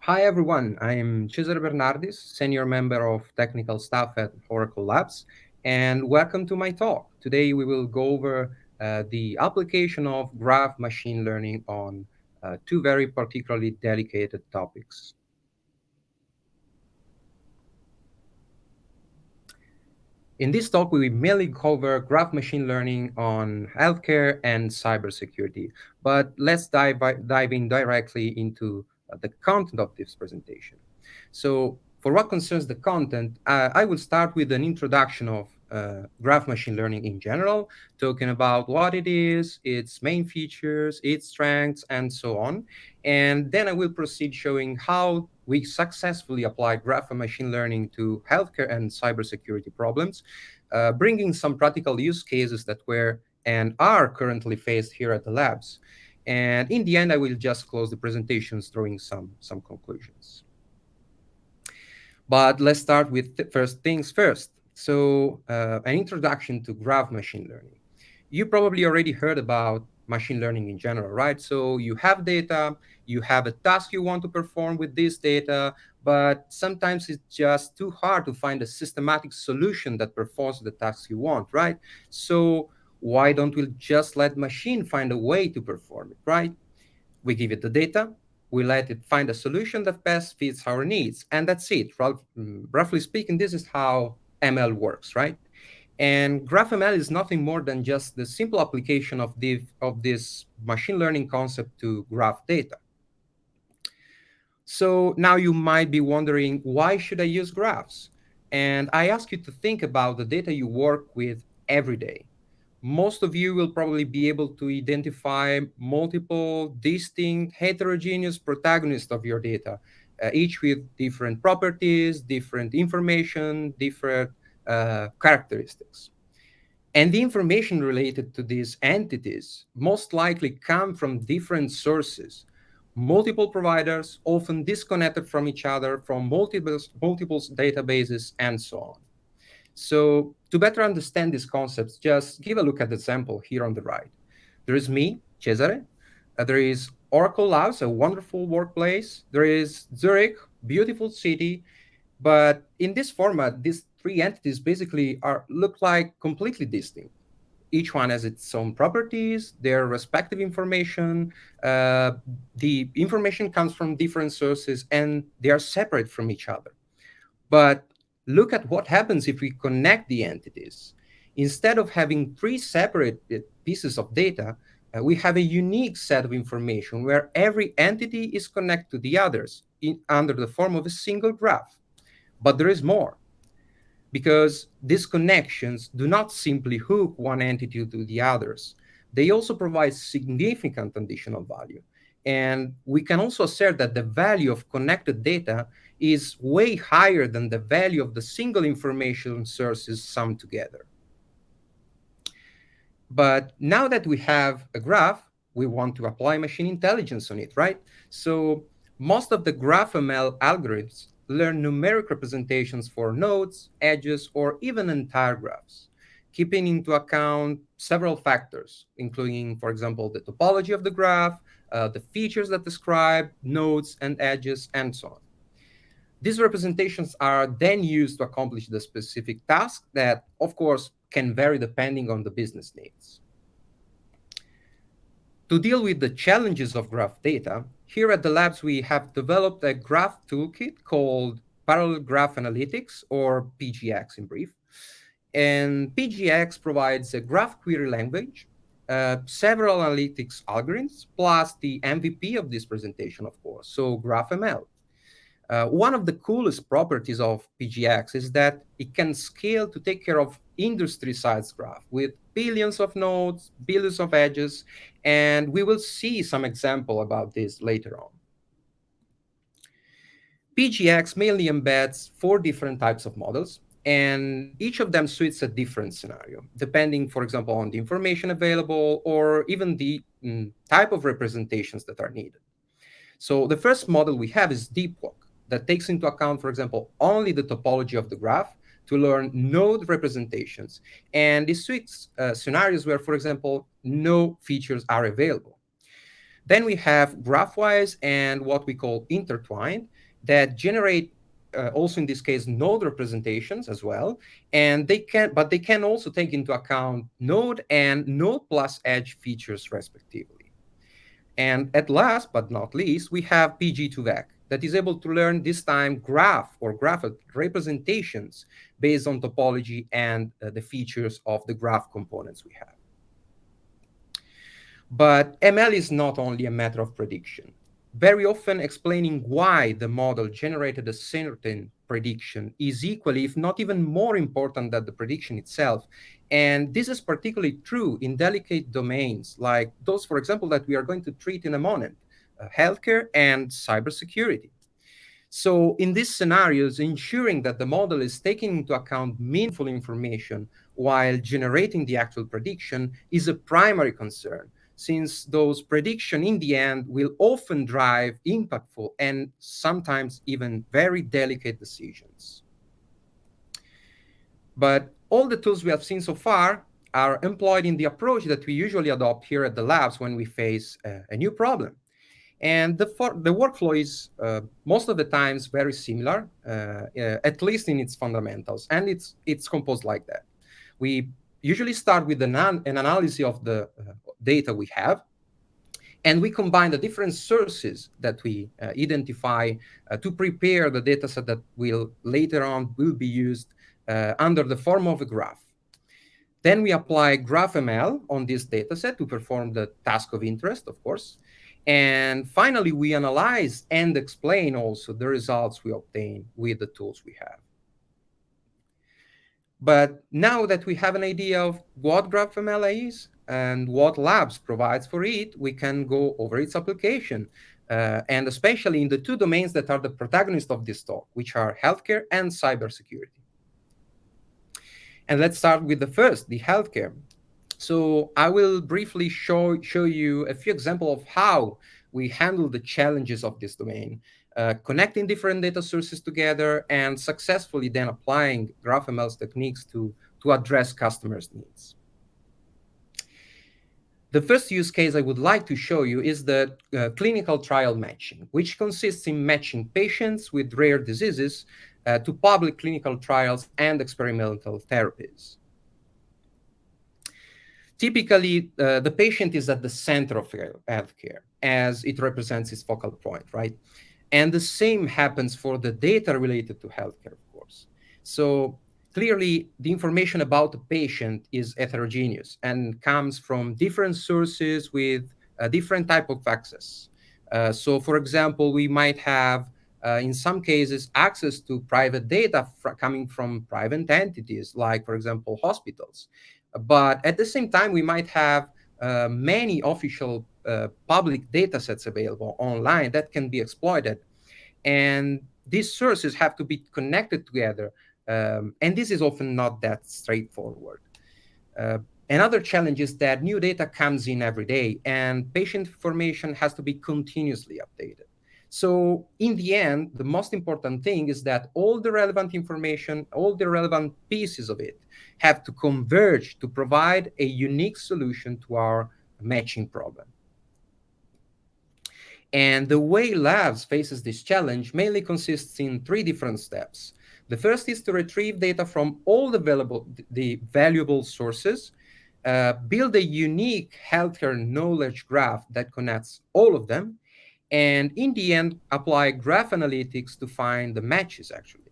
Hi everyone, I'm Cesare Bernardis, Senior Member of Technical Staff at Oracle Labs, and welcome to my talk. Today we will go over the application of graph machine learning on two very particularly delicate topics. In this talk, we will mainly cover graph machine learning on healthcare and cybersecurity. But let's dive in directly into the content of this presentation. So for what concerns the content, I will start with an introduction of graph machine learning in general, talking about what it is, its main features, its strengths, and so on. And then I will proceed showing how we successfully apply graph machine learning to healthcare and cybersecurity problems, bringing some practical use cases that were and are currently faced here at the labs. And in the end, I will just close the presentations drawing some conclusions. But let's start with first things first. So an introduction to graph machine learning. You probably already heard about machine learning in general, right? So you have data, you have a task you want to perform with this data, but sometimes it's just too hard to find a systematic solution that performs the task you want, right? So why don't we just let machine find a way to perform it, right? We give it the data, we let it find a solution that best fits our needs, and that's it. Roughly speaking, this is how ML works, right? And GraphML is nothing more than just the simple application of this machine learning concept to graph data. So now you might be wondering, why should I use graphs? And I ask you to think about the data you work with every day. Most of you will probably be able to identify multiple distinct heterogeneous protagonists of your data, each with different properties, different information, different characteristics. And the information related to these entities most likely come from different sources, multiple providers, often disconnected from each other, from multiple databases, and so on. So to better understand these concepts, just give a look at the example here on the right. There is me, Cesare. There is Oracle Labs, a wonderful workplace. There is Zurich, beautiful city. But in this format, these three entities basically look like completely distinct. Each one has its own properties, their respective information. The information comes from different sources, and they are separate from each other. But look at what happens if we connect the entities. Instead of having three separate pieces of data, we have a unique set of information where every entity is connected to the others under the form of a single graph. But there is more, because these connections do not simply hook one entity to the others. They also provide significant additional value. And we can also assert that the value of connected data is way higher than the value of the single information sources summed together. But now that we have a graph, we want to apply machine intelligence on it, right? So most of the GraphML algorithms learn numeric representations for nodes, edges, or even entire graphs, keeping into account several factors, including, for example, the topology of the graph, the features that describe nodes and edges, and so on. These representations are then used to accomplish the specific task that, of course, can vary depending on the business needs. To deal with the challenges of graph data, here at the labs, we have developed a graph toolkit called Parallel Graph Analytics, or PGX in brief. And PGX provides a graph query language, several analytics algorithms, plus the MVP of this presentation, of course, so GraphML. One of the coolest properties of PGX is that it can scale to take care of industry-sized graph with billions of nodes, billions of edges, and we will see some example about this later on. PGX mainly embeds four different types of models, and each of them suits a different scenario, depending, for example, on the information available or even the type of representations that are needed. So the first model we have is DeepWalk, that takes into account, for example, only the topology of the graph to learn node representations. And this suits scenarios where, for example, no features are available. Then we have GraphWise and what we call intertwined, that generate also in this case node representations as well, and they can also take into account node and node plus edge features respectively. And at last but not least, we have PG2VEC that is able to learn this time graph or graph representations based on topology and the features of the graph components we have. But ML is not only a matter of prediction. Very often, explaining why the model generated a certain prediction is equally, if not even more important than the prediction itself. And this is particularly true in delicate domains like those, for example, that we are going to treat in a moment, healthcare and cybersecurity. So in these scenarios, ensuring that the model is taking into account meaningful information while generating the actual prediction is a primary concern, since those predictions in the end will often drive impactful and sometimes even very delicate decisions. But all the tools we have seen so far are employed in the approach that we usually adopt here at the labs when we face a new problem. And the workflow is most of the times very similar, at least in its fundamentals, and it's composed like that. We usually start with an analysis of the data we have, and we combine the different sources that we identify to prepare the data set that will later on will be used under the form of a graph. Then we apply GraphML on this data set to perform the task of interest, of course. And finally, we analyze and explain also the results we obtain with the tools we have. But now that we have an idea of what GraphML is and what Labs provides for it, we can go over its application, and especially in the two domains that are the protagonists of this talk, which are healthcare and cybersecurity. And let's start with the first, the healthcare. So I will briefly show you a few examples of how we handle the challenges of this domain, connecting different data sources together and successfully then applying GraphML's techniques to address customers' needs. The first use case I would like to show you is the clinical trial matching, which consists in matching patients with rare diseases to public clinical trials and experimental therapies. Typically, the patient is at the center of healthcare, as it represents its focal point, right? And the same happens for the data related to healthcare, of course. So clearly, the information about the patient is heterogeneous and comes from different sources with a different type of access. So, for example, we might have, in some cases, access to private data coming from private entities, like, for example, hospitals. But at the same time, we might have many official public data sets available online that can be exploited. And these sources have to be connected together. And this is often not that straightforward. Another challenge is that new data comes in every day, and patient information has to be continuously updated. So in the end, the most important thing is that all the relevant information, all the relevant pieces of it have to converge to provide a unique solution to our matching problem. And the way Labs faces this challenge mainly consists in three different steps. The first is to retrieve data from all the valuable sources, build a unique healthcare knowledge graph that connects all of them, and in the end, apply graph analytics to find the matches, actually.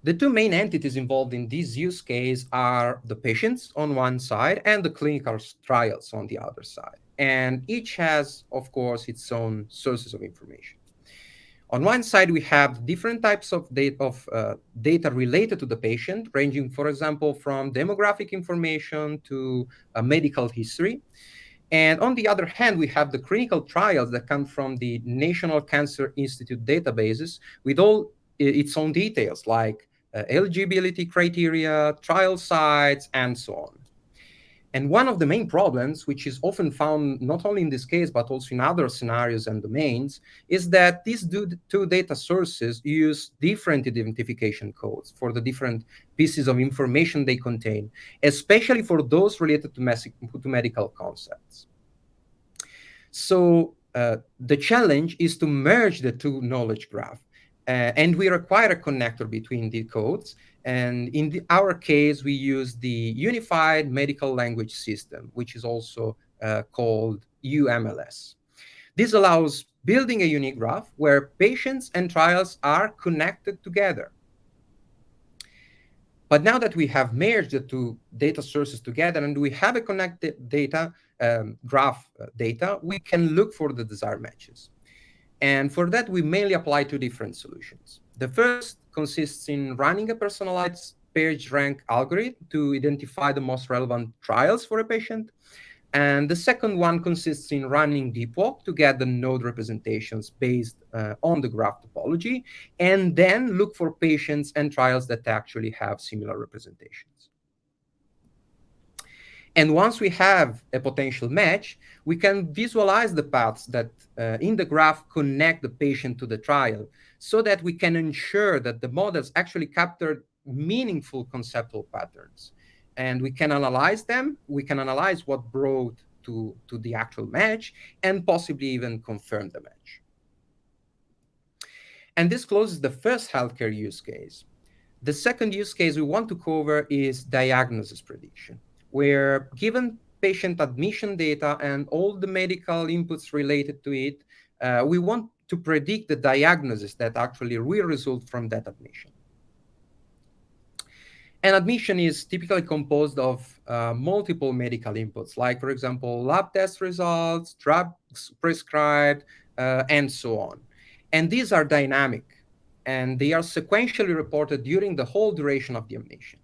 The two main entities involved in this use case are the patients on one side and the clinical trials on the other side. And each has, of course, its own sources of information. On one side, we have different types of data related to the patient, ranging, for example, from demographic information to medical history. And on the other hand, we have the clinical trials that come from the National Cancer Institute databases with all its own details, like eligibility criteria, trial sites, and so on. And one of the main problems, which is often found not only in this case, but also in other scenarios and domains, is that these two data sources use different identification codes for the different pieces of information they contain, especially for those related to medical concepts. So The challenge is to merge the two knowledge graph. And we require a connector between the codes. And in our case, we use the Unified Medical Language System, which is also called UMLS. This allows building a unique graph where patients and trials are connected together. But now that we have merged the two data sources together and we have a connected data graph data, we can look for the desired matches. And for that, we mainly apply two different solutions. The first consists in running a personalized page rank algorithm to identify the most relevant trials for a patient. And the second one consists in running deep walk to get the node representations based on the graph topology, and then look for patients and trials that actually have similar representations. And once we have a potential match, we can visualize the paths that in the graph connect the patient to the trial so that we can ensure that the models actually capture meaningful conceptual patterns. And we can analyze them. We can analyze what brought to the actual match and possibly even confirm the match. And this closes the first healthcare use case. The second use case we want to cover is diagnosis prediction, where given patient admission data and all the medical inputs related to it, we want to predict the diagnosis that actually will result from that admission. An admission is typically composed of multiple medical inputs, like, for example, lab test results, drugs prescribed, and so on. And these are dynamic, and they are sequentially reported during the whole duration of the admission.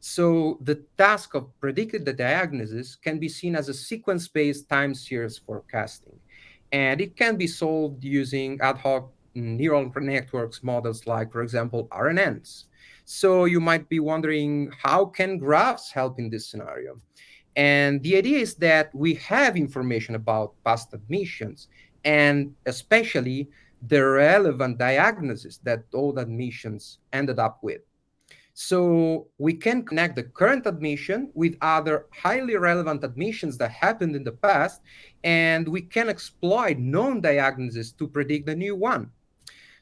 So the task of predicting the diagnosis can be seen as a sequence-based time series forecasting. And it can be solved using ad hoc neural networks models like, for example, RNNs. So you might be wondering, how can graphs help in this scenario? And the idea is that we have information about past admissions, and especially the relevant diagnosis that all admissions ended up with. So we can connect the current admission with other highly relevant admissions that happened in the past, and we can exploit known diagnoses to predict the new one.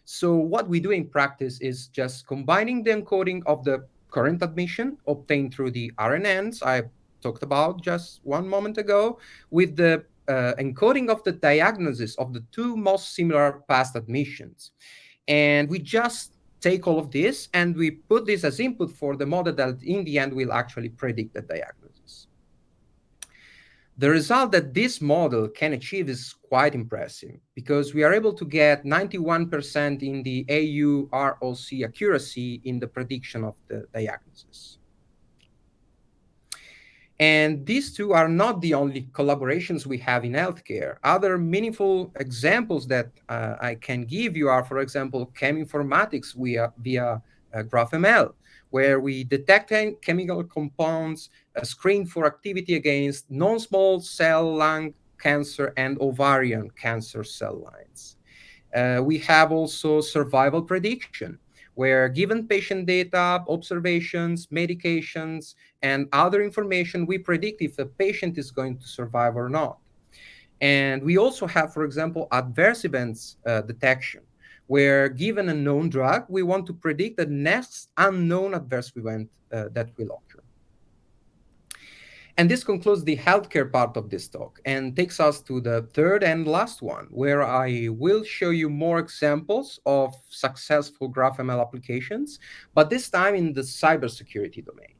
So what we do in practice is just combining the encoding of the current admission obtained through the RNNs I talked about just one moment ago with the encoding of the diagnosis of the two most similar past admissions. And we just take all of this and we put this as input for the model that in the end will actually predict the diagnosis. The result that this model can achieve is quite impressive because we are able to get 91% in the AUROC accuracy in the prediction of the diagnosis. And these two are not the only collaborations we have in healthcare. Other meaningful examples that I can give you are, for example, cheminformatics via GraphML, where we detect chemical compounds, screen for activity against non-small cell lung cancer and ovarian cancer cell lines. We have also survival prediction, where given patient data, observations, medications, and other information, we predict if the patient is going to survive or not. And we also have, for example, adverse events detection, where given a known drug, we want to predict the next unknown adverse event that will occur. And this concludes the healthcare part of this talk and takes us to the third and last one, where I will show you more examples of successful GraphML applications, but this time in the cybersecurity domain.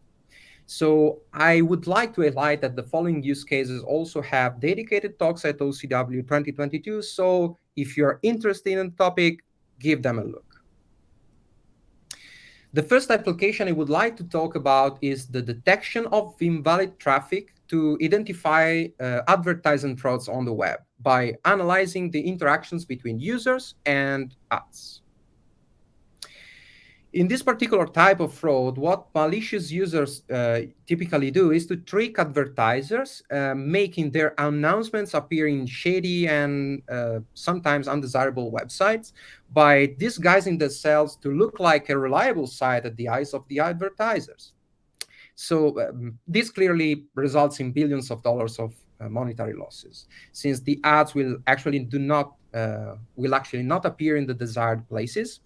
So I would like to highlight that the following use cases also have dedicated talks at OCW 2022. So if you're interested in the topic, give them a look. The first application I would like to talk about is the detection of invalid traffic to identify advertising frauds on the web by analyzing the interactions between users and ads. In this particular type of fraud, what malicious users typically do is to trick advertisers, making their announcements appear in shady and sometimes undesirable websites by disguising themselves to look like a reliable site at the eyes of the advertisers. So this clearly results in billions of dollars of monetary losses, since the ads will actually not appear in the desired places,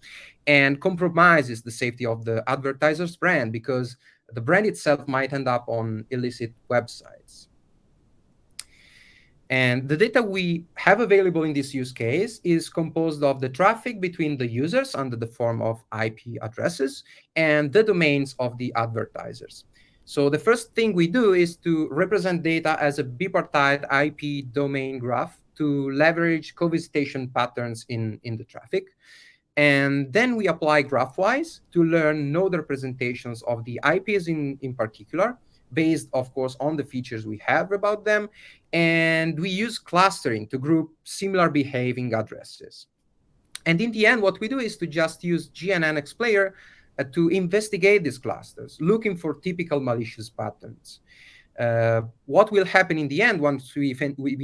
and compromises the safety of the advertiser's brand because the brand itself might end up on illicit websites. And the data we have available in this use case is composed of the traffic between the users under the form of IP addresses and the domains of the advertisers. So the first thing we do is to represent data as a bipartite IP domain graph to leverage co-visitation patterns in the traffic. And then we apply GraphWise to learn node representations of the IPs in particular, based, of course, on the features we have about them. And we use clustering to group similar behaving addresses. And in the end, what we do is to just use GNN Player to investigate these clusters, looking for typical malicious patterns. What will happen in the end once we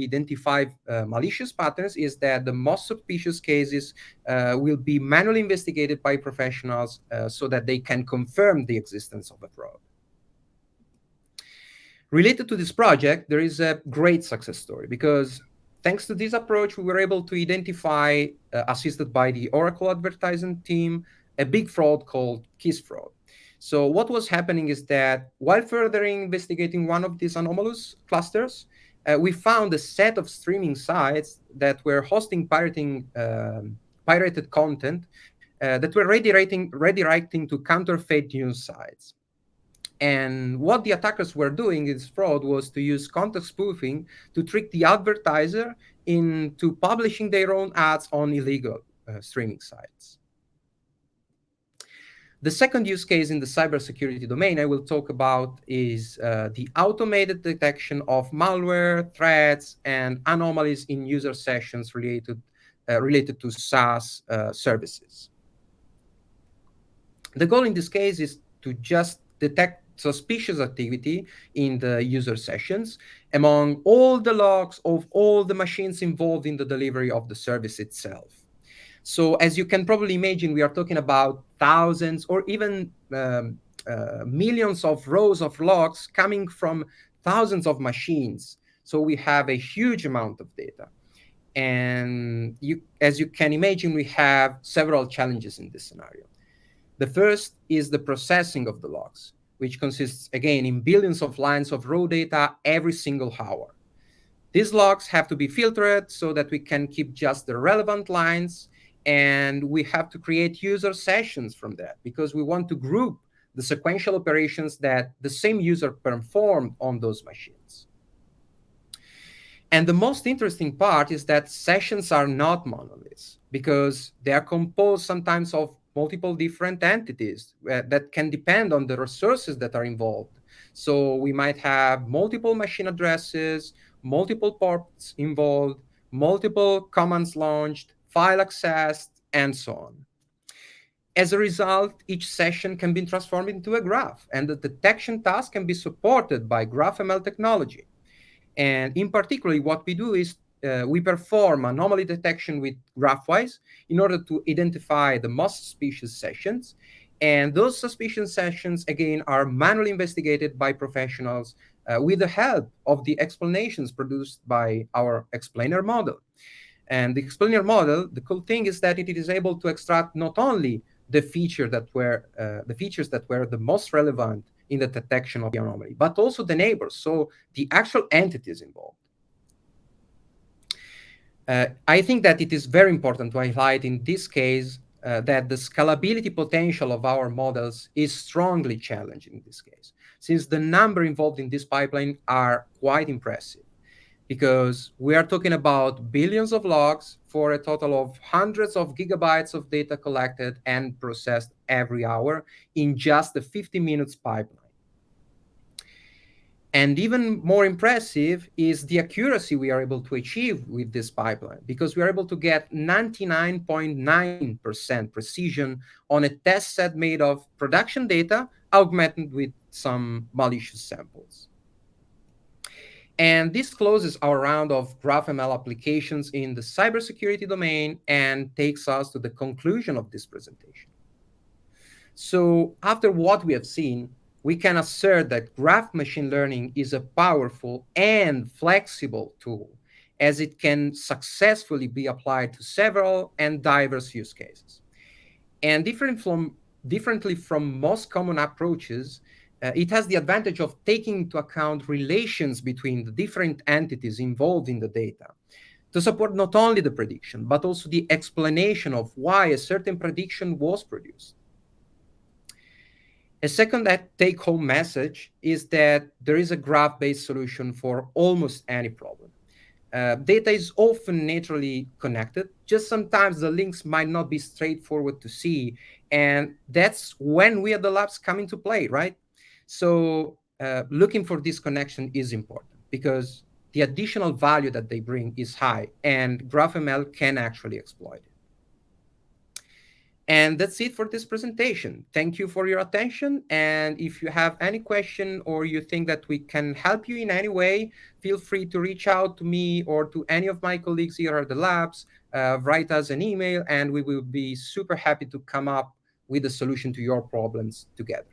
identify malicious patterns is that the most suspicious cases will be manually investigated by professionals so that they can confirm the existence of a fraud. Related to this project, there is a great success story because thanks to this approach, we were able to identify, assisted by the Oracle advertising team, a big fraud called kiss fraud. So what was happening is that while further investigating one of these anomalous clusters, we found a set of streaming sites that were hosting pirated content that were redirecting to counterfeit news sites. And what the attackers were doing in this fraud was to use context spoofing to trick the advertiser into publishing their own ads on illegal streaming sites. The second use case in the cybersecurity domain I will talk about is the automated detection of malware, threats, and anomalies in user sessions related to SaaS services. The goal in this case is to just detect suspicious activity in the user sessions among all the logs of all the machines involved in the delivery of the service itself. So as you can probably imagine, we are talking about thousands or even millions of rows of logs coming from thousands of machines. So we have a huge amount of data. And as you can imagine, we have several challenges in this scenario. The first is the processing of the logs, which consists, again, in billions of lines of raw data every single hour. These logs have to be filtered so that we can keep just the relevant lines, and we have to create user sessions from that because we want to group the sequential operations that the same user performed on those machines. And the most interesting part is that sessions are not monoliths because they are composed sometimes of multiple different entities that can depend on the resources that are involved. So we might have multiple machine addresses, multiple ports involved, multiple commands launched, file accessed, and so on. As a result, each session can be transformed into a graph, and the detection task can be supported by GraphML technology. And in particular, what we do is we perform anomaly detection with GraphWise in order to identify the most suspicious sessions. And those suspicious sessions, again, are manually investigated by professionals with the help of the explanations produced by our explainer model. And the explainer model, the cool thing is that it is able to extract not only the features that were the most relevant in the detection of the anomaly, but also the neighbors, so the actual entities involved. I think that it is very important to highlight in this case that the scalability potential of our models is strongly challenged in this case, since the number involved in this pipeline are quite impressive, because we are talking about billions of logs for a total of hundreds of gigabytes of data collected and processed every hour in just a 50 minutes pipeline. And even more impressive is the accuracy we are able to achieve with this pipeline, because we are able to get 99.9% precision on a test set made of production data augmented with some malicious samples. And this closes our round of GraphML applications in the cybersecurity domain and takes us to the conclusion of this presentation. So after what we have seen, we can assert that graph machine learning is a powerful and flexible tool, as it can successfully be applied to several and diverse use cases. And differently from most common approaches, it has the advantage of taking into account relations between the different entities involved in the data to support not only the prediction, but also the explanation of why a certain prediction was produced. A second take home message is that there is a graph based solution for almost any problem. Data is often naturally connected, just sometimes the links might not be straightforward to see. And that's when we at the labs come into play, right? So, looking for this connection is important because the additional value that they bring is high, and GraphML can actually exploit it. And that's it for this presentation. Thank you for your attention. And if you have any question or you think that we can help you in any way, feel free to reach out to me or to any of my colleagues here at the labs. Write us an email, and we will be super happy to come up with a solution to your problems together.